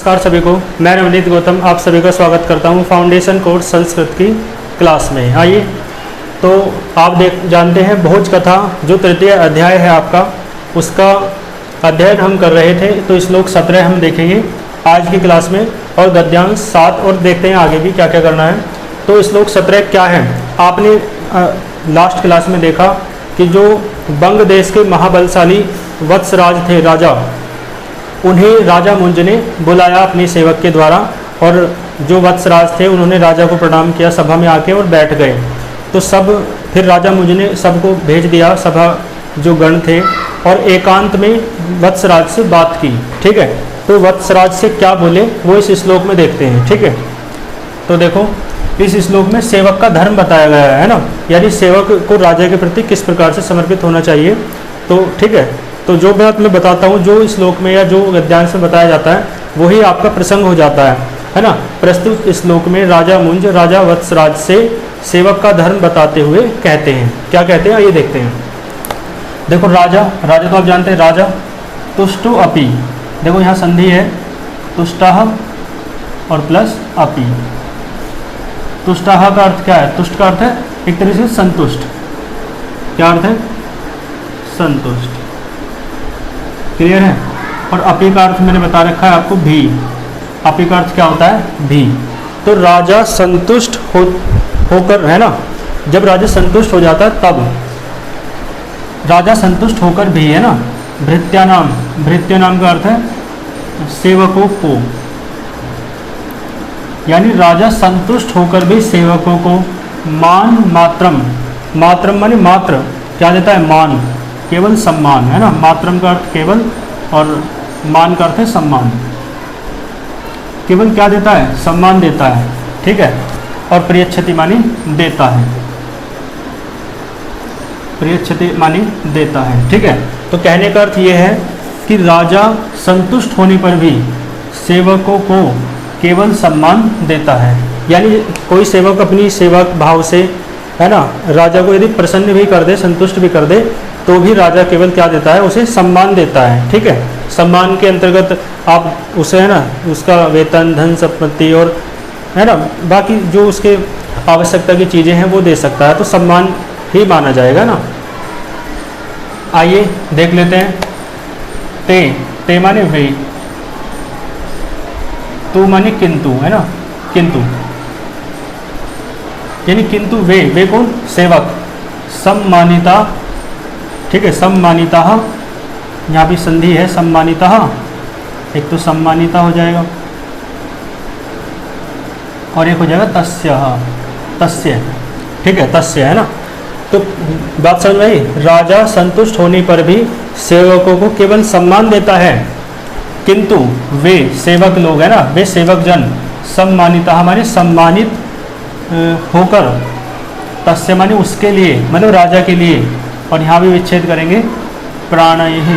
नमस्कार सभी को, मैं नवनीत गौतम आप सभी का स्वागत करता हूं फाउंडेशन कोर्स संस्कृत की क्लास में। आइए, तो आप जानते हैं भोज कथा जो तृतीय अध्याय है आपका, उसका अध्ययन हम कर रहे थे। तो श्लोक 17 हम देखेंगे आज की क्लास में और गद्यांश 7 और देखते हैं आगे भी क्या क्या करना है। तो श्लोक 17 क्या है, आपने लास्ट क्लास में देखा कि जो बंग देश के महाबलशाली वत्सराज थे राजा, उन्हें राजा मुंज ने बुलाया अपने सेवक के द्वारा, और जो वत्सराज थे उन्होंने राजा को प्रणाम किया सभा में आके और बैठ गए। तो सब फिर राजा मुंज ने सबको भेज दिया, सभा जो गण थे, और एकांत में वत्सराज से बात की। ठीक है, तो वत्सराज से क्या बोले वो इस श्लोक में देखते हैं। ठीक है, तो देखो इस श्लोक में सेवक का धर्म बताया गया है ना, यानी सेवक को राजा के प्रति किस प्रकार से समर्पित होना चाहिए। तो ठीक है, तो जो बात मैं बताता हूँ जो श्लोक में या जो गद्यांश में बताया जाता है वही आपका प्रसंग हो जाता है ना। प्रस्तुत श्लोक में राजा मुंज राजा वत्सराज से सेवक का धर्म बताते हुए कहते हैं, क्या कहते हैं ये देखते हैं। देखो राजा तो आप जानते हैं राजा, तुष्टो अपि, देखो यहाँ संधि है, तुष्टः और प्लस अपि। तुष्टः का अर्थ क्या है, तुष्ट का अर्थ है एक तरह से संतुष्ट। क्या अर्थ है, संतुष्ट, क्लियर है। और अपी का अर्थ मैंने बता रखा है आपको, भी। अपी का अर्थ क्या होता है, भी। तो राजा संतुष्ट होकर, है ना, जब राजा संतुष्ट हो जाता है तब राजा संतुष्ट होकर भी, है ना, भृत्यानाम, भृत्य नाम का अर्थ है सेवकों को, यानी राजा संतुष्ट होकर भी सेवकों को मान मात्रम, मात्रम माने मात्र, क्या देता है, मान, केवल सम्मान, है ना। मात्रम का अर्थ केवल और मान का अर्थ है सम्मान। केवल क्या देता है, सम्मान देता है। ठीक है, और प्रियच्छति मानी देता है, प्रियच्छति मानी देता है। ठीक है, तो कहने का अर्थ ये है कि राजा संतुष्ट होने पर भी सेवकों को केवल सम्मान देता है। यानी कोई सेवक अपनी सेवा भाव से, है ना, राजा को यदि प्रसन्न भी कर दे, संतुष्ट भी कर दे, तो भी राजा केवल क्या देता है, उसे सम्मान देता है। ठीक है, सम्मान के अंतर्गत आप उसे, है ना, उसका वेतन, धन संपत्ति और, है ना, बाकी जो उसके आवश्यकता की चीज़ें हैं वो दे सकता है, तो सम्मान ही माना जाएगा ना। आइए देख लेते हैं। ते माने वे, तू माने किंतु, है ना, किंतु, यानी किंतु वे कौन, सेवक, सम्मानिता। ठीक है, सम्मानिता, यहाँ भी संधि है, सम्मानिता, एक तो सम्मानिता हो जाएगा और एक हो जाएगा तस्य, तस्य। ठीक है, तस्य, है ना। तो बात समझ में आई, राजा संतुष्ट होने पर भी सेवकों को केवल सम्मान देता है, किंतु वे सेवक लोग, है ना, वे सेवक जन सम्मानिता माने सम्मानित होकर, तस्य माने उसके लिए, मतलब राजा के लिए, और यहाँ भी विच्छेद करेंगे प्राणैहि,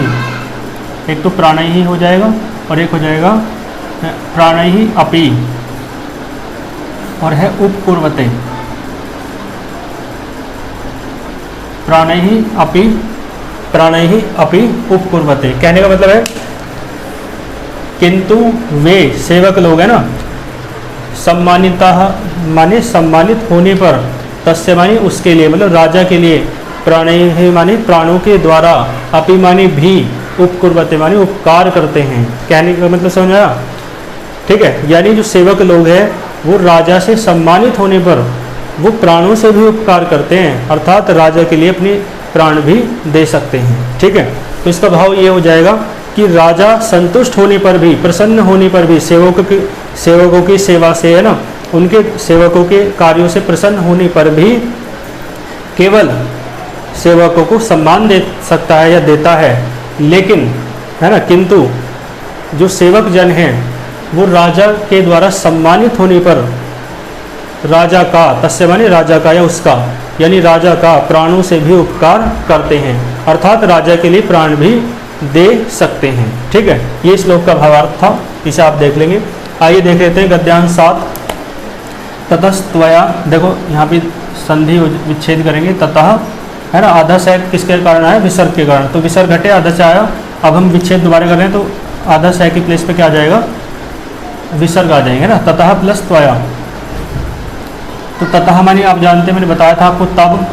एक तो प्राणैहि हो जाएगा और एक हो जाएगा प्राणैहि अपि, और है उपकुर्वते, प्राणैहि अपि, प्राणैहि अपि उपकुर्वते। कहने का मतलब है किंतु वे सेवक लोग, है ना, सम्मानिता माने सम्मानित होने पर, तस्य माने उसके लिए, मतलब राजा के लिए, प्राणैहि माने प्राणों के द्वारा, अपि माने भी, उपकुर्वते माने उपकार करते हैं। कहने का मतलब समझ आया। ठीक है, यानी जो सेवक लोग हैं वो राजा से सम्मानित होने पर वो प्राणों से भी उपकार करते हैं, अर्थात राजा के लिए अपने प्राण भी दे सकते हैं। ठीक है, तो इसका भाव ये हो जाएगा कि राजा संतुष्ट होने पर भी, प्रसन्न होने पर भी, सेवकों की सेवा से, है ना, उनके सेवकों के कार्यों से प्रसन्न होने पर भी केवल सेवकों को सम्मान दे सकता है या देता है, लेकिन, है ना, किंतु जो सेवक जन हैं वो राजा के द्वारा सम्मानित होने पर राजा का, तस्य माने राजा का या उसका, यानी राजा का प्राणों से भी उपकार करते हैं, अर्थात राजा के लिए प्राण भी दे सकते हैं। ठीक है, ये श्लोक का भावार्थ था, इसे आप देख लेंगे। आइए देख लेते हैं गद्यांश 7। ततस्त्वया, देखो यहाँ पे संधि विच्छेद करेंगे, ततः, है ना, आधा से किसके कारण आया, विसर्ग के कारण, तो विसर्ग घटे आधा से आया। अब हम विच्छेद दोबारा कर रहे हैं तो आधा सह की प्लेस पे क्या आ जाएगा, विसर्ग आ जाएंगे ना, ततः प्लस त्वया। तो ततः माने आप जानते हैं, मैंने बताया था आपको तब,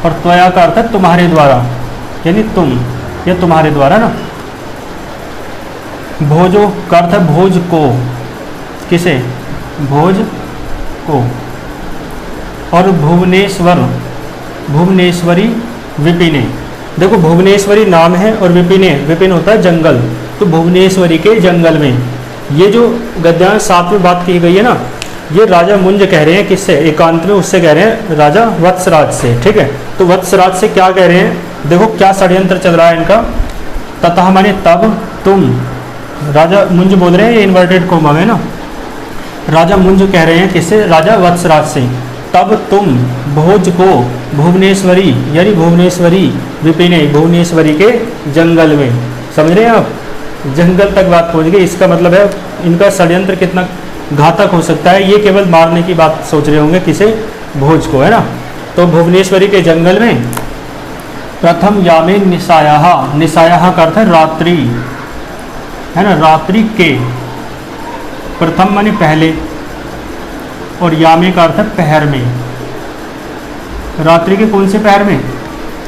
और त्वया का अर्थ है तुम्हारे द्वारा, यानी तुम या तुम्हारे द्वारा ना। भोजो का अर्थ है भोज को, किसे, भोज को। और भुवनेश्वर, भुवनेश्वरी विपिने, देखो भुवनेश्वरी नाम है और विपिने, विपिन होता है जंगल, तो भुवनेश्वरी के जंगल में। ये जो गद्यांश 7 में बात की गई है ना, ये राजा मुंज कह रहे हैं, किससे, एकांत में उससे कह रहे हैं, राजा वत्सराज से। ठीक है, तो वत्सराज से क्या कह रहे हैं, देखो क्या षड्यंत्र चल रहा है इनका। ततः माने तब, तुम, राजा मुंज बोल रहे हैं, ये इन्वर्टेड कोमा में ना, राजा मुंज कह रहे हैं किससे, राजा वत्सराज से, तब तुम भोज को भुवनेश्वरी, यानी भुवनेश्वरी विपिने, भुवनेश्वरी के जंगल में। समझ रहे हैं आप, जंगल तक बात पहुंच गई। इसका मतलब है इनका षड्यंत्र कितना घातक हो सकता है। ये केवल मारने की बात सोच रहे होंगे, किसे, भोज को, है ना। तो भुवनेश्वरी के जंगल में प्रथम यामे निशायाहा, निशायाहा का अर्थ है रात्रि, है ना, रात्रि के। प्रथम माने पहले, और यामे का अर्थ है पहर में, रात्रि के कौन से पहर में,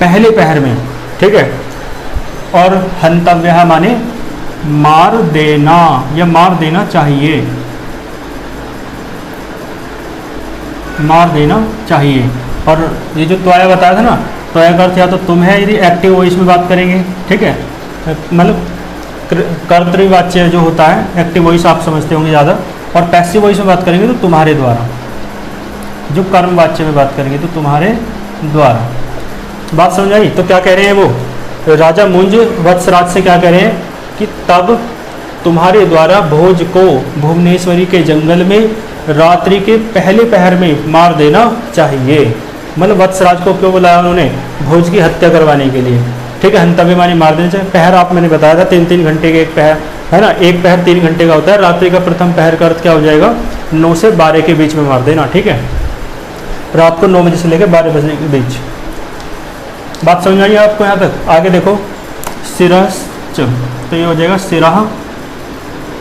पहले पहर में। ठीक है, और हंतव्य माने मार देना या मार देना चाहिए, मार देना चाहिए। और ये जो त्वया बताया था ना, त्वया का अर्थ या तो तुम है, यदि एक्टिव वॉइस में बात करेंगे। ठीक है, मतलब कर्तृवाच्य जो होता है, एक्टिव वॉइस आप समझते होंगे ज़्यादा, और पैसिव वॉइस में बात करेंगे तो तुम्हारे द्वारा, जो कर्म वाच्य में बात करेंगे तो तुम्हारे द्वारा। बात समझ आई। तो क्या कह रहे हैं वो, राजा मुंज वत्सराज से क्या कह रहे हैं कि तब तुम्हारे द्वारा भोज को भुवनेश्वरी के जंगल में रात्रि के पहले पहर में मार देना चाहिए। मतलब वत्सराज को क्यों बुलाया उन्होंने, भोज की हत्या करवाने के लिए। ठीक है, हंतव्य माने मार देना चाहिए। पहर आप मैंने बताया था 3-3 घंटे के एक पहर, है ना, एक पहर 3 घंटे का होता है। रात्रि का प्रथम पहर का अर्थ क्या हो जाएगा, 9 से 12 के बीच में मार देना। ठीक है, रात को 9 बजे से लेकर 12 बजे के बीच। बात समझ आई आपको यहाँ तक। आगे देखो, सिरस च, तो ये हो जाएगा सिराह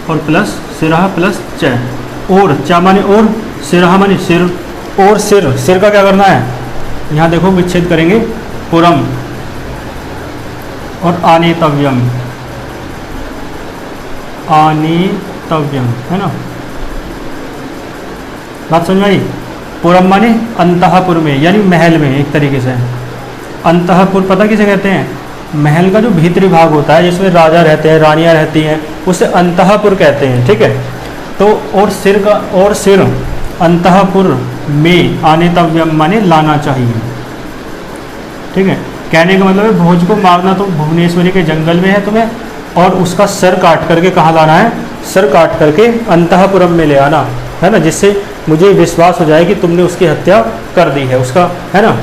और प्लस सिराह प्लस च, और चा माने और, सिराह माने सिर, और सिर, सिर का क्या करना है, यहाँ देखो विच्छेद करेंगे, पुरम और आनेतव्यम, आनेतव्यम, है ना। बात समझ आई। पुरम माने अंतःपुर में, यानी महल में, एक तरीके से। अंतःपुर पता किसे कहते हैं, महल का जो भीतरी भाग होता है जिसमें राजा रहते हैं, रानियां रहती हैं, उसे अंतःपुर कहते हैं। ठीक है, तो और सिर का, और सिर अंतःपुर में, आनेतव्यम माने लाना चाहिए। ठीक है, कहने का मतलब है भोज को मारना तो भुवनेश्वरी के जंगल में है तुम्हें, और उसका सर काट करके कहाँ लाना है, सर काट करके अंतःपुरम में ले आना, है ना, जिससे मुझे विश्वास हो जाए कि तुमने उसकी हत्या कर दी है, उसका, है ना,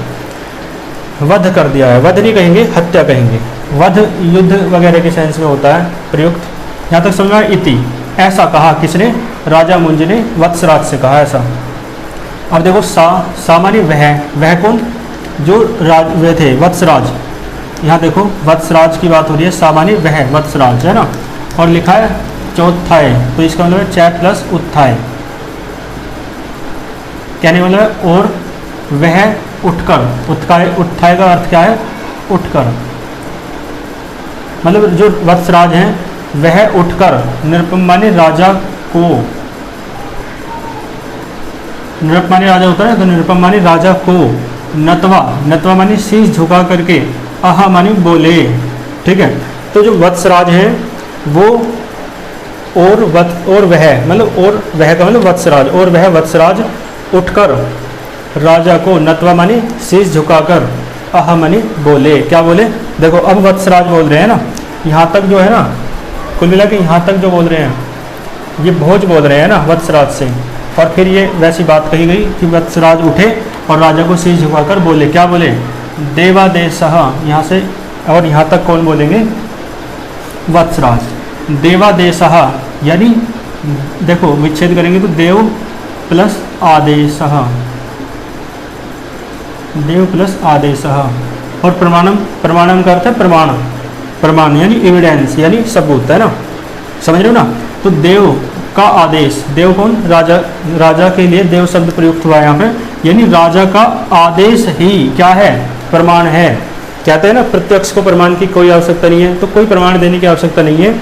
वध कर दिया है। वध नहीं कहेंगे, हत्या कहेंगे। वध युद्ध वगैरह के सेंस में होता है प्रयुक्त। यहाँ तक समझ में इति, ऐसा कहा किसने, राजा मुंज ने वत्सराज से कहा ऐसा। अब देखो सा माने वह कौन, जो वे थे वत्सराज। यहाँ देखो वत्सराज की बात हो रही है, सा माने वह वत्सराज, है ना, और लिखा है चौथाय, तो इसका मतलब है च प्लस उत्थाय। कहने वाला है और वह उठकर, उत्थाय का अर्थ क्या है, उठकर, मतलब जो वत्सराज हैं वह उठकर, निरुपम माने राजा को, निरुपम माने राजा होता है, तो निरुपम माने राजा को, नत्वा, नत्वा माने शीश झुका करके, आहा माने बोले। ठीक है, तो जो वत्सराज हैं वो, और वह, मतलब और वह का मतलब वत्सराज, और वह वत्सराज उठकर राजा को, नत्वा माने शीश झुकाकर, आहा माने बोले। क्या बोले, देखो अब वत्सराज बोल रहे हैं ना, यहाँ तक जो है ना, कुल मिला के यहाँ तक जो बोल रहे हैं ये भोज बोल रहे हैं ना वत्सराज से, और फिर ये वैसी बात कही गई कि वत्सराज उठे और राजा को शीश झुकाकर बोले। क्या बोले, देवादेशः, यहाँ से और यहाँ तक कौन बोलेंगे, वत्सराज। देवादेशः यानी देखो विच्छेद करेंगे तो देव प्लस आदेशः, देव प्लस आदेशः, और प्रमाणम, प्रमाणम का अर्थ है प्रमाण, प्रमाण यानी एविडेंस, यानी सबूत, है ना, समझ रहे हो ना। तो देव का आदेश, देव कौन, राजा, राजा के लिए देव शब्द प्रयुक्त हुआ है यहाँ पे, यानी राजा का आदेश ही क्या है, प्रमाण है। कहते हैं ना प्रत्यक्ष को प्रमाण की कोई आवश्यकता नहीं है, तो कोई प्रमाण देने की आवश्यकता नहीं है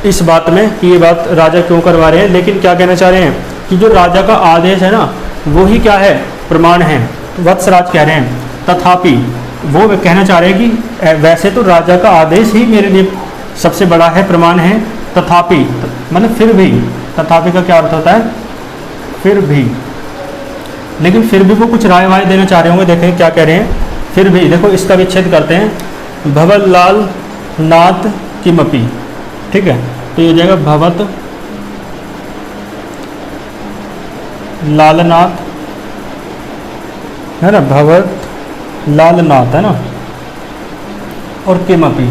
इस बात में कि ये बात राजा क्यों करवा रहे हैं, लेकिन क्या कहना चाह रहे हैं कि जो राजा का आदेश है ना वो ही क्या है, प्रमाण है। वत्सराज कह रहे हैं तथापि, वो कहना चाह रहे हैं कि वैसे तो राजा का आदेश ही मेरे लिए सबसे बड़ा है, प्रमाण है, तथापि मतलब फिर भी, तथापि का क्या अर्थ होता है, फिर भी, लेकिन फिर भी वो कुछ राय वाय देना चाह रहे होंगे। देखें क्या कह रहे हैं, फिर भी देखो इसका विच्छेद करते हैं, भवल लाल नाथ किमपि, ठीक है, तो ये हो जाएगा भवत लालनाथ, है ना, भवत लालनाथ है ना, और किमपि,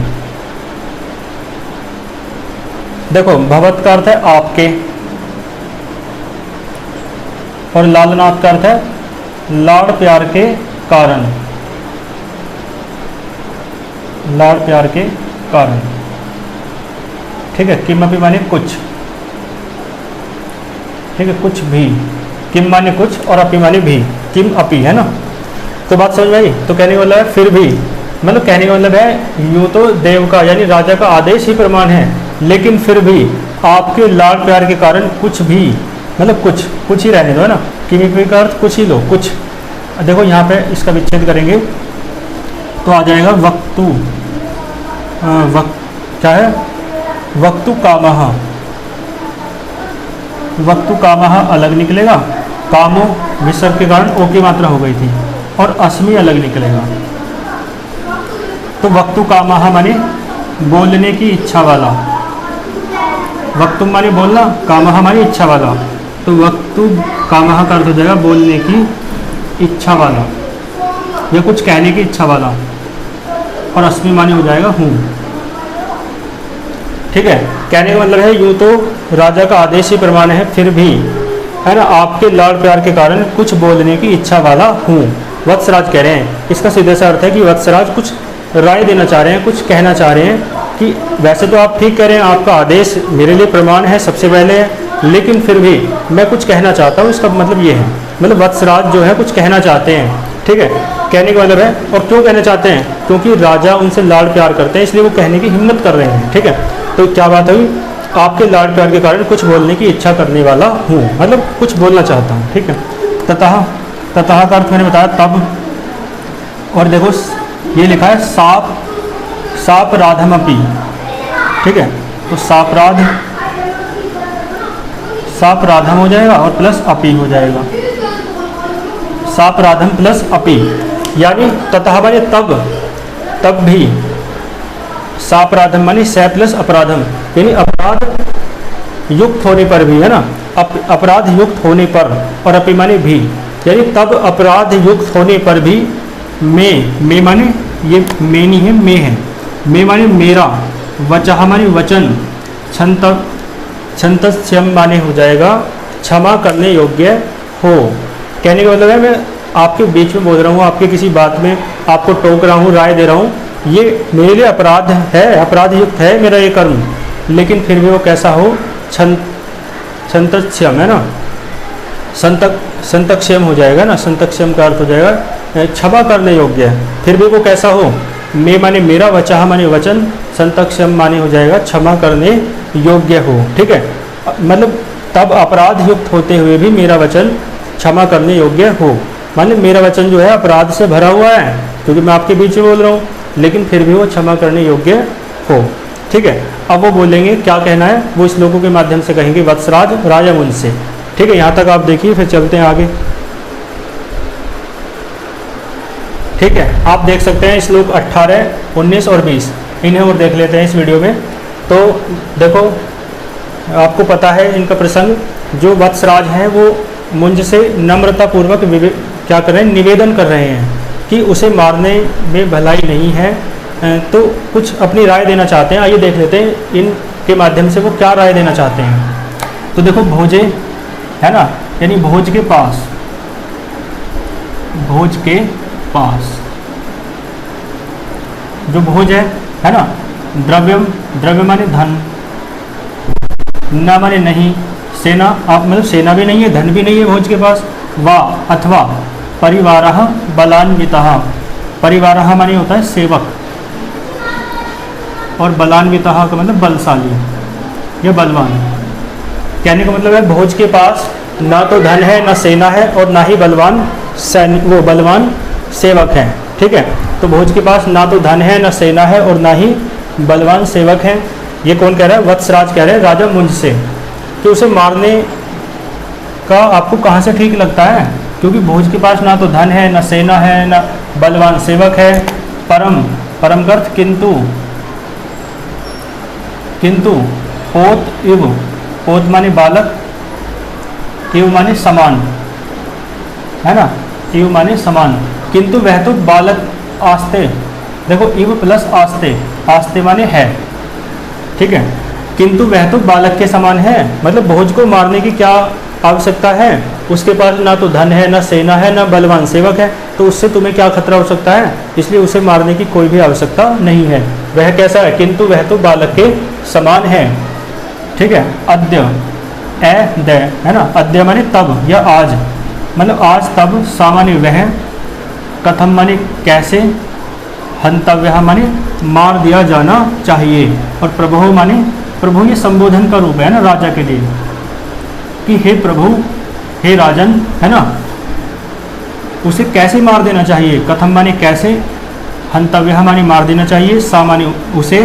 देखो भवत का अर्थ है आपके, और लालनाथ का अर्थ है लाड़ प्यार के कारण, लाड़ प्यार के कारण, ठीक है। किमपि माने कुछ, ठीक है, कुछ भी, किम माने कुछ और अपि माने भी, किम अपि, है ना। तो बात समझ में आई। तो कहने का मतलब है फिर भी, मतलब कहने का मतलब है यूँ तो देव का यानी राजा का आदेश ही प्रमाण है, लेकिन फिर भी आपके लाड़ प्यार के कारण कुछ भी, मतलब कुछ ही रहने दो, है ना। किमपि का अर्थ कुछ ही लो, कुछ। देखो यहाँ पे इसका विच्छेद करेंगे तो आ जाएगा वक्तु, क्या है, वक्तु कामः, वक्तु कामः अलग निकलेगा, कामो विसर्ग के कारण ओ की मात्रा हो गई थी, और अस्मि अलग निकलेगा। तो वक्तु कामः माने बोलने की इच्छा वाला, वक्तु माने बोलना, कामः माने इच्छा वाला, तो वक्तु कामः का अर्थ हो जाएगा बोलने की इच्छा वाला या कुछ कहने की इच्छा वाला, और अस्मि माने हो जाएगा हूँ, ठीक है। कहने का मतलब है यूँ तो राजा का आदेश ही प्रमाण है, फिर भी, है ना, आपके लाड़ प्यार के कारण कुछ बोलने की इच्छा वाला हूँ। वत्सराज कह रहे हैं, इसका सीधा सा अर्थ है कि वत्सराज कुछ राय देना चाह रहे हैं, कुछ कहना चाह रहे हैं कि वैसे तो आप ठीक कह रहे हैं, आपका आदेश मेरे लिए प्रमाण है सबसे पहले, लेकिन फिर भी मैं कुछ कहना चाहता हूँ। इसका मतलब ये है, मतलब वत्सराज जो है कुछ कहना चाहते हैं, ठीक है। कहने का मतलब है, और क्यों कहना चाहते हैं, क्योंकि राजा उनसे लाड़ प्यार करते हैं, इसलिए वो कहने की हिम्मत कर रहे हैं, ठीक है। तो क्या बात हुई, आपके लाड़ प्यार के कारण कुछ बोलने की इच्छा करने वाला हूँ, मतलब कुछ बोलना चाहता हूँ, ठीक है। ततः, ततः का अर्थ मैंने बताया तब, और देखो ये लिखा है साप, साप राधमपि, ठीक है। तो सापराध, साप राधम हो जाएगा और प्लस अपि हो जाएगा, साप राधम प्लस अपि, यानी ततः माने तब, तब भी, सापराधम माने स प्लस अपराधम, यानी अपराध युक्त होने पर भी, है ना, अपराध युक्त होने पर, और अपि माने भी, यानी तब अपराध युक्त होने पर भी, मैं माने ये मैं नहीं है, मैं है, मैं माने मेरा, वचः माने वचन, क्षंतस्यम माने हो जाएगा क्षमा करने योग्य हो। कहने का मतलब है मैं आपके बीच में बोल रहा हूँ, आपके किसी बात में आपको टोक रहा हूँ, राय दे रहा हूँ, ये मेरे लिए अपराध है, अपराध युक्त है मेरा ये कर्म, लेकिन फिर भी वो कैसा हो, संतक्षम, है ना, संतक्षम हो जाएगा ना, संतक्षम का अर्थ हो जाएगा क्षमा करने योग्य है, फिर भी वो कैसा हो, मैं माने मेरा, वचः माने वचन, संतक्षम माने हो जाएगा क्षमा करने योग्य हो, ठीक है। मतलब तब अपराध युक्त होते हुए भी मेरा वचन क्षमा करने योग्य हो, मतलब मेरा वचन जो है अपराध से भरा हुआ है, क्योंकि मैं आपके बीच में बोल रहा हूँ, लेकिन फिर भी वो क्षमा करने योग्य हो, ठीक है। अब वो बोलेंगे क्या कहना है, वो इस लोगों के माध्यम से कहेंगे वत्सराज राजा मुझसे, ठीक है। यहाँ तक आप देखिए, फिर चलते हैं आगे, ठीक है। आप देख सकते हैं श्लोक 18, 19 और 20, इन्हें और देख लेते हैं इस वीडियो में। तो देखो आपको पता है इनका प्रसंग, जो वत्सराज हैं वो मुंज से नम्रतापूर्वक क्या कर रहे हैं, निवेदन कर रहे हैं कि उसे मारने में भलाई नहीं है, तो कुछ अपनी राय देना चाहते हैं। आइए देख लेते हैं इनके माध्यम से वो क्या राय देना चाहते हैं। तो देखो भोजे, है ना, यानी भोज के पास, भोज के पास जो भोज है ना, द्रव्यम, द्रव्य माने धन, न माने नहीं, सेना आप मतलब सेना भी नहीं है, धन भी नहीं है भोज के पास, वा अथवा परिवारः बलान्वितः, परिवारः माने होता है सेवक, और बलान्वितः का मतलब बलशाली या बलवान। कहने का मतलब है भोज के पास ना तो धन है, ना सेना है, और ना ही बलवान वो बलवान सेवक हैं। ठीक है, तो भोज के पास ना तो धन है, ना सेना है, और ना ही बलवान सेवक हैं। ये कौन कह रहा है? वत्सराज कह रहे हैं राजा मुंज से कि उसे मारने का आपको कहाँ से ठीक लगता है, क्योंकि भोज के पास ना तो धन है, ना सेना है, ना बलवान सेवक है। परम, परम का अर्थ किंतु, किंतु पोत इव, पोत माने बालक, इव माने समान, है ना, इव माने समान, किंतु वह तो बालक आस्ते, देखो इव प्लस आस्ते, आस्ते माने है, ठीक है, किंतु वह तो बालक के समान है, मतलब भोज को मारने की क्या आवश्यकता है, उसके पास ना तो धन है, ना सेना है, ना बलवान सेवक है, तो उससे तुम्हें क्या खतरा हो सकता है, इसलिए उसे मारने की कोई भी आवश्यकता नहीं है। वह कैसा है? किंतु वह तो बालक के समान है। ठीक है, अद्य ए द, है ना, अद्य माने तब या आज, मतलब आज तब, सामान्य वह, कथम माने कैसे, हंतव्य माने मार दिया जाना चाहिए, और प्रभु माने, प्रभु ये संबोधन का रूप है ना राजा के लिए, कि हे प्रभु, हे राजन, है ना, उसे कैसे मार देना चाहिए। कथम माने कैसे, हंतव्य माने मार देना चाहिए, सामान्य उसे,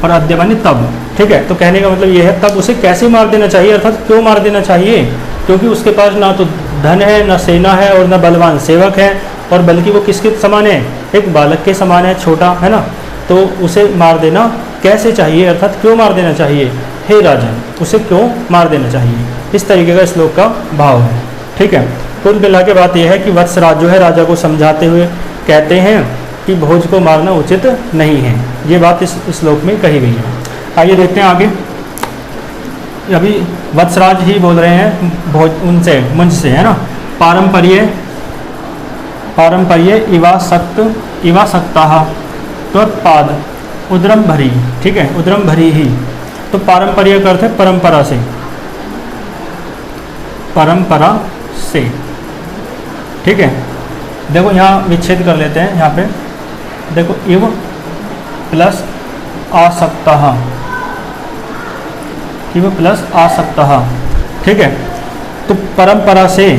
और अद्य माने तब। ठीक है, तो कहने का मतलब ये है तब उसे कैसे मार देना चाहिए, अर्थात क्यों मार देना चाहिए, क्योंकि उसके पास ना तो धन है, ना सेना है, और ना बलवान सेवक है, और बल्कि वो किसके समान है? एक बालक के समान है, छोटा, है ना, तो उसे मार देना कैसे चाहिए, अर्थात क्यों मार देना चाहिए, हे राजन, उसे क्यों मार देना चाहिए। इस तरीके का श्लोक का भाव है। ठीक है, कुल मिला के बात यह है कि वत्सराज जो है राजा को समझाते हुए कहते हैं कि भोज को मारना उचित नहीं है। ये बात इस श्लोक में कही गई है। आइए देखते हैं आगे। अभी वत्सराज ही बोल रहे हैं भोज उनसे, मुंज से, है ना। पारंपर्य, पारंपर्य इवासक्ता त्वत्पाद उद्रम भरी। ठीक है, उद्रम भरी ही, तो पारंपर्य का अर्थ है परंपरा से, परंपरा से। ठीक है, देखो यहाँ विच्छेद कर लेते हैं, यहाँ पे देखो इव प्लस आसक्ता, इव प्लस आसक्ता। ठीक है, तो परंपरा से,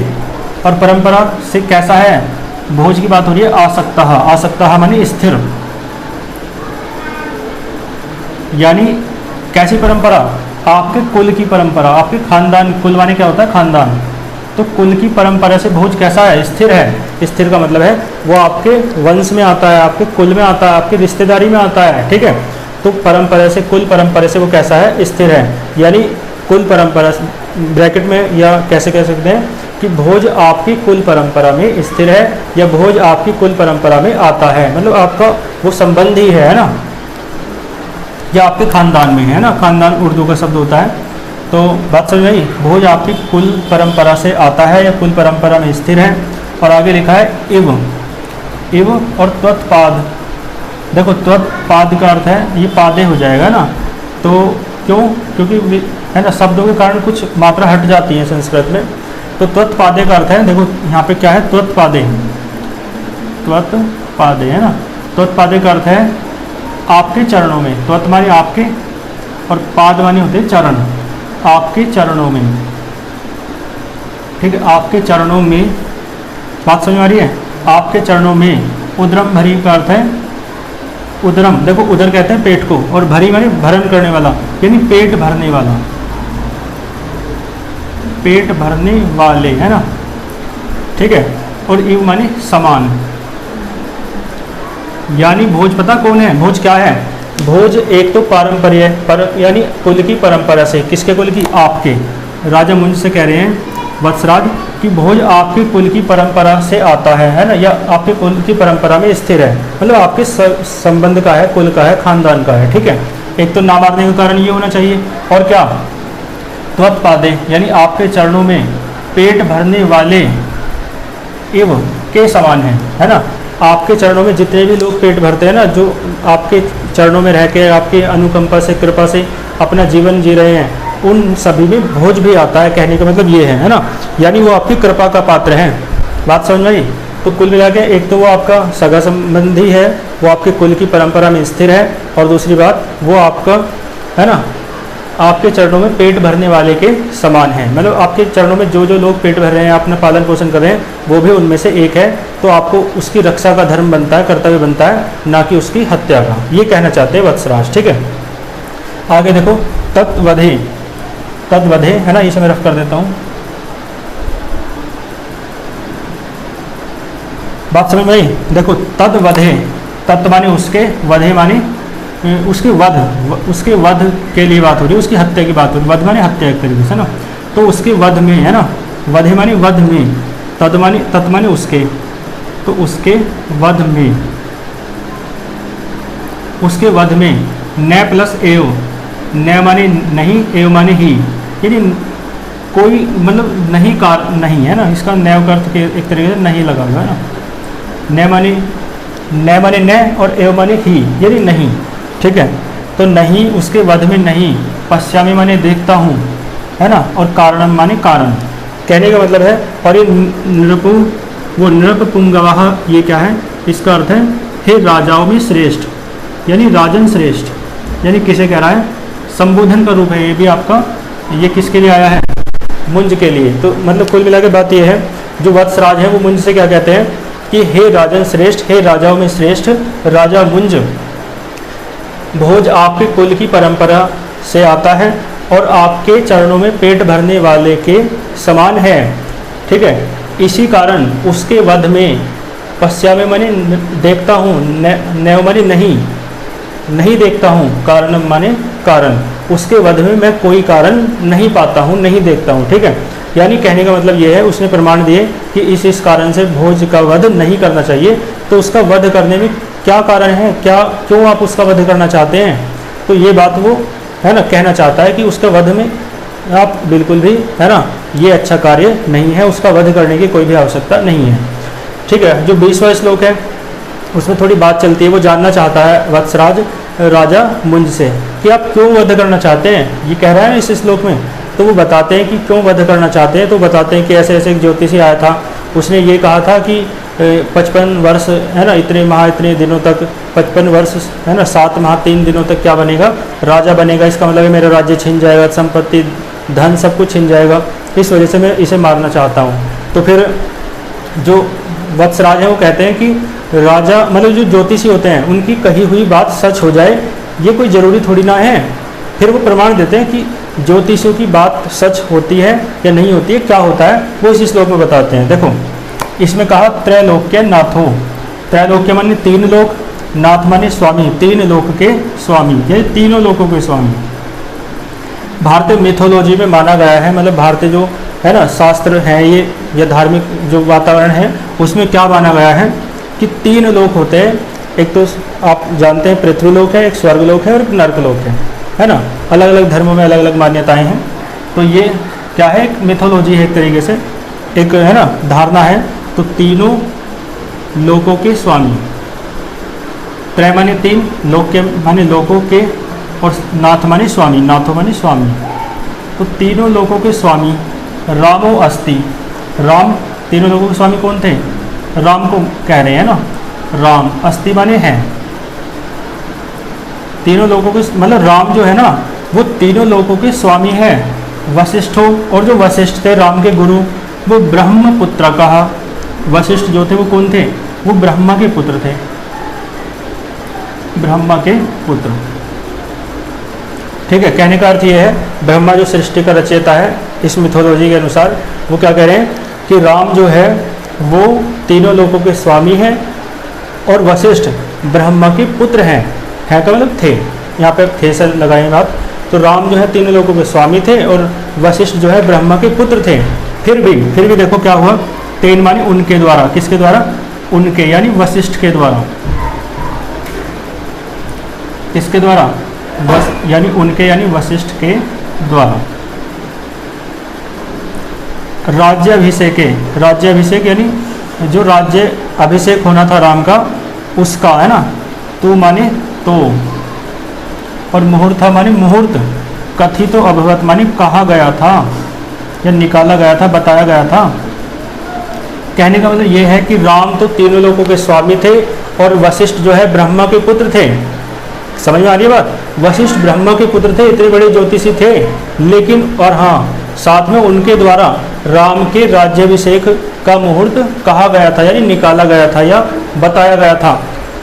और परंपरा से कैसा है, भोज की बात हो रही है। आसक्ता, आसक्ता माने स्थिर, यानी कैसी परंपरा, आपके कुल की परंपरा, आपके खानदान, कुल माने क्या होता है? खानदान। तो कुल की परंपरा से भोज कैसा है? स्थिर है। स्थिर का मतलब है वो आपके वंश में आता है, आपके कुल में आता है, आपकी रिश्तेदारी में आता है। ठीक है, तो परंपरा से, कुल परंपरा से वो कैसा है? स्थिर है। यानी कुल परंपरा, ब्रैकेट में या कैसे कह सकते हैं कि भोज आपकी कुल परंपरा में स्थिर है, या भोज आपकी कुल परंपरा में आता है, मतलब आपका वो संबंध ही है ना, या आपके खानदान में है ना। खानदान उर्दू का शब्द होता है। तो बात समझ आई, भोज आपकी कुल परंपरा से आता है या कुल परंपरा में स्थिर है। और आगे लिखा है इव, इव और त्वत्पाद। देखो त्वत्पाद का अर्थ है, ये पादे हो जाएगा ना, तो क्यों? क्योंकि है ना, शब्दों के कारण कुछ मात्रा हट जाती है संस्कृत में। तो त्वत्पादे का अर्थ है, देखो यहाँ पे क्या है, त्वत्पादे, त्वत्पादे, है ना। त्वत्पादे का अर्थ है आपके चरणों में। त्वत् माने आपके, और पाद माने होते हैं चरण, आपके चरणों में। ठीक है, आपके चरणों में, बात समझ आ रही है? आपके चरणों में। उद्रम भरी का अर्थ है, उदरम, देखो उदर कहते हैं पेट को, और भरी माने भरण करने वाला, यानी पेट भरने वाला, पेट भरने वाले, है ना। ठीक है, और इव माने समान। यानी भोज पता कौन है? भोज क्या है? भोज एक तो पारंपर्य पर, यानी कुल की परंपरा से। किसके कुल की? आपके। राजा मुंज से कह रहे हैं वत्सराज कि भोज आपके कुल की परंपरा से आता है ना, या आपके कुल की परंपरा में स्थिर है, मतलब आपके संबंध का है, कुल का है, खानदान का है। ठीक है, एक तो ना मारने का कारण ये होना चाहिए, और क्या? त्वत्पादे, यानी आपके चरणों में पेट भरने वाले एव के समान है ना। आपके चरणों में जितने भी लोग पेट भरते हैं ना, जो आपके चरणों में रह के आपके अनुकंपा से, कृपा से अपना जीवन जी रहे हैं, उन सभी में भोज भी आता है, कहने का मतलब ये है ना, यानी वो आपकी कृपा का पात्र हैं। बात समझ में आई? तो कुल मिला के एक तो वो आपका सगा संबंधी है, वो आपके कुल की परंपरा में स्थिर है, और दूसरी बात वो आपका है ना आपके चरणों में पेट भरने वाले के समान है। मतलब आपके चरणों में जो जो लोग पेट भर रहे हैं, अपना पालन पोषण कर रहे हैं, वो भी उनमें से एक है। तो आपको उसकी रक्षा का धर्म बनता है, कर्तव्य बनता है, ना कि उसकी हत्या का। ये कहना चाहते हैं वत्सराज। ठीक है, आगे देखो, तत्वधे, तत्वधे है ना, इसे मैं रफ कर देता हूँ। बात समझ में आई? देखो, तत्वधे, तत्व माने उसके, वधे माने उसके वध, उसके वध के लिए बात हो रही है, उसकी हत्या की बात हो रही है। वध माने हत्या एक तरीके से ना, तो उसके वध में है ना, वधे माने वध में, तद माने तत् माने उसके, तो उसके वध में, उसके वध में न प्लस एव, न माने नहीं, एव माने ही, यानी कोई मतलब नहीं कार नहीं है ना, इसका नैव का अर्थ एक तरीके से नहीं लगा हुआ है ना। न माने न और एव माने ही, यानी नहीं। ठीक है, तो नहीं उसके वध में नहीं, पश्चामी माने देखता हूँ है ना, और कारणम माने कारण, कहने का मतलब है। और ये नृपु, वो नृपपुंगवाह, ये क्या है? इसका अर्थ है हे राजाओं में श्रेष्ठ, यानी राजन श्रेष्ठ, यानी किसे कह रहा है? संबोधन का रूप है ये भी आपका। ये किसके लिए आया है? मुंज के लिए। तो मतलब कुल मिला के बात ये है, जो वत्सराज है वो मुंज से क्या कहते हैं कि हे राजन श्रेष्ठ, हे राजाओं में श्रेष्ठ राजा मुंज, भोज आपके कुल की परंपरा से आता है और आपके चरणों में पेट भरने वाले के समान है। ठीक है, इसी कारण उसके वध में, पश्चामे माने देखता हूँ, नैव माने नहीं, नहीं देखता हूँ, कारण माने कारण, उसके वध में मैं कोई कारण नहीं पाता हूँ, नहीं देखता हूँ। ठीक है, यानी कहने का मतलब ये है, उसने प्रमाण दिए कि इस कारण से भोज का वध नहीं करना चाहिए। तो उसका वध करने में क्या कारण है, क्या क्यों आप उसका वध करना चाहते हैं? तो ये बात वो है ना कहना चाहता है कि उसका वध में आप बिल्कुल भी है ना, ये अच्छा कार्य नहीं है, उसका वध करने की कोई भी आवश्यकता नहीं है। ठीक है, जो 20वां श्लोक है उसमें थोड़ी बात चलती है, वो जानना चाहता है वत्सराज राजा मुंज से कि आप क्यों वध करना चाहते हैं, ये कह रहा है इस श्लोक में। तो वो बताते हैं कि क्यों वध करना चाहते हैं। तो बताते हैं कि ऐसे ऐसे एक ज्योतिषी आया था, उसने ये कहा था कि 55 वर्ष है ना, इतने माह इतने दिनों तक, 55 वर्ष है ना, 7 माह 3 दिनों तक क्या बनेगा? राजा बनेगा। इसका मतलब है मेरा राज्य छिन जाएगा, संपत्ति धन सब कुछ छिन जाएगा, इस वजह से मैं इसे मारना चाहता हूँ। तो फिर जो वत्सराज हैं वो कहते हैं कि राजा मतलब जो ज्योतिषी होते हैं उनकी कही हुई बात सच हो जाए, ये कोई ज़रूरी थोड़ी ना है। फिर वो प्रमाण देते हैं कि ज्योतिषियों की बात सच होती है या नहीं होती है, क्या होता है, वो इस श्लोक में बताते हैं। देखो, इसमें कहा त्रैलोक्य नाथो, त्रैलोक्य माने 3 लोक, नाथ माने स्वामी, 3 लोक के स्वामी, ये तीनों लोकों के स्वामी। भारतीय मिथोलॉजी में माना गया है, मतलब भारतीय जो है ना शास्त्र हैं ये धार्मिक जो वातावरण है उसमें क्या माना गया है कि 3 लोक होते हैं। एक तो आप जानते हैं पृथ्वीलोक है, एक स्वर्गलोक है और एक नर्कलोक है ना। अलग अलग धर्मों में अलग अलग मान्यताएं हैं। तो ये क्या है, एक मिथोलॉजी है एक तरीके से, एक है ना धारणा है। तो तीनों लोकों के स्वामी, त्रय माने 3, लोक के माने लोकों के, और नाथ माने स्वामी, नाथो माने स्वामी। तो तीनों लोकों के स्वामी रामो अस्ति, राम तीनों लोगों के स्वामी कौन थे? राम को कह रहे हैं ना, राम अस्ति माने हैं, तीनों लोगों के मतलब राम जो है ना वो तीनों लोगों के स्वामी है। वशिष्ठो, और जो वशिष्ठ थे राम के गुरु, वो ब्रह्म पुत्र कहा। वशिष्ठ जो थे वो कौन थे? वो ब्रह्मा के पुत्र थे, ब्रह्मा के पुत्र। ठीक है, कहने का अर्थ ये है ब्रह्मा जो सृष्टि का रचयिता है इस मिथोलॉजी के अनुसार, वो क्या कह रहे हैं कि राम जो है वो तीनों लोगों के स्वामी हैं और वशिष्ठ ब्रह्मा के पुत्र हैं। है का मतलब थे, यहाँ पे थे से लगाएंगे आप। तो राम जो है तीनों लोगों के स्वामी थे और वशिष्ठ जो है ब्रह्मा के पुत्र थे। फिर भी देखो क्या हुआ, 3 माने उनके द्वारा, किसके द्वारा? उनके यानी वशिष्ठ के द्वारा। किसके द्वारा? यानी उनके यानी वशिष्ठ के द्वारा। राज्याभिषेक, राज्याभिषेक यानी जो राज्य अभिषेक होना था राम का उसका, है ना। तो माने तो, और मुहूर्त माने मुहूर्त, कथित तो अभवत मानी कहा गया था या निकाला गया था, बताया गया था। कहने का मतलब ये है कि राम तो तीनों लोगों के स्वामी थे और वशिष्ठ जो है ब्रह्मा के पुत्र थे। समझ में आ रही है बात? वशिष्ठ ब्रह्मा के पुत्र थे, इतने बड़े ज्योतिषी थे, लेकिन और हाँ साथ में उनके द्वारा राम के राज्याभिषेक का मुहूर्त कहा गया था, यानी निकाला गया था या बताया गया था।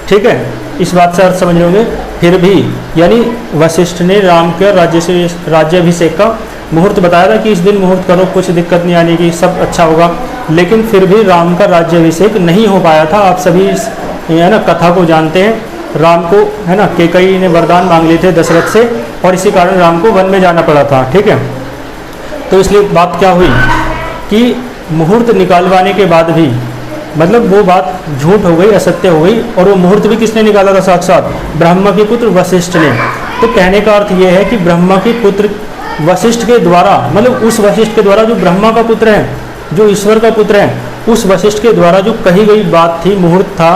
ठीक है, इस बात से अर्थ समझ लोगे। फिर भी यानी वशिष्ठ ने राम के राज्याभिषेक का मुहूर्त बताया था कि इस दिन मुहूर्त करो, कुछ दिक्कत नहीं आने की, सब अच्छा होगा, लेकिन फिर भी राम का राज्याभिषेक नहीं हो पाया था। आप सभी इस है ना कथा को जानते हैं। राम को है ना कैकेयी ने वरदान मांग लिए थे दशरथ से और इसी कारण राम को वन में जाना पड़ा था। ठीक है, तो इसलिए बात क्या हुई कि मुहूर्त निकालवाने के बाद भी मतलब वो बात झूठ हो गई, असत्य हो गई, और वो मुहूर्त भी किसने निकाला था? साक्षात ब्रह्मा के पुत्र वशिष्ठ ने। तो कहने का अर्थ ये है कि ब्रह्मा के पुत्र वशिष्ठ के द्वारा, मतलब उस वशिष्ठ के द्वारा जो ब्रह्मा का पुत्र है, जो ईश्वर का पुत्र है, उस वशिष्ठ के द्वारा जो कही गई बात थी, मुहूर्त था,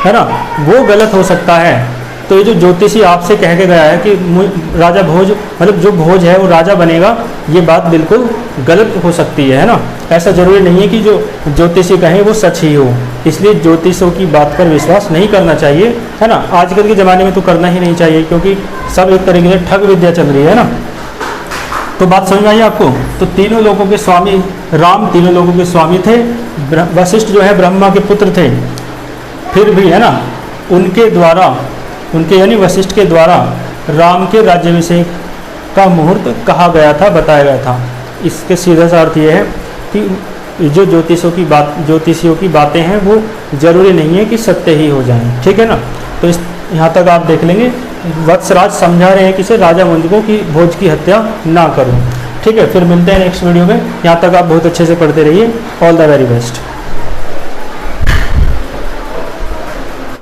है ना, वो गलत हो सकता है। तो ये जो ज्योतिषी आपसे कह के गया है कि राजा भोज मतलब जो भोज है वो राजा बनेगा, ये बात बिल्कुल गलत हो सकती है ना। ऐसा जरूरी नहीं है कि जो ज्योतिषी कहें वो सच ही हो, इसलिए ज्योतिषों की बात पर विश्वास नहीं करना चाहिए, है ना। आजकल के ज़माने में तो करना ही नहीं चाहिए, क्योंकि सब एक तरीके से ठग विद्या चल रही है ना। तो बात समझ में आई आपको? तो तीनों लोगों के स्वामी राम तीनों लोगों के स्वामी थे। वशिष्ठ जो है ब्रह्मा के पुत्र थे, फिर भी है ना उनके द्वारा, उनके यानी वशिष्ठ के द्वारा राम के राज्याभिषेक का मुहूर्त कहा गया था, बताया गया था। इसके सीधा सा अर्थ ये है कि जो ज्योतिषियों की बातें हैं वो जरूरी नहीं है कि सत्य ही हो जाएं। ठीक है ना। तो इस यहाँ तक आप देख लेंगे। वत्सराज समझा रहे हैं किसे? राजा मुंज को कि भोज की हत्या ना करो। ठीक है, फिर मिलते हैं नेक्स्ट वीडियो में। यहाँ तक आप बहुत अच्छे से पढ़ते रहिए। All the very best.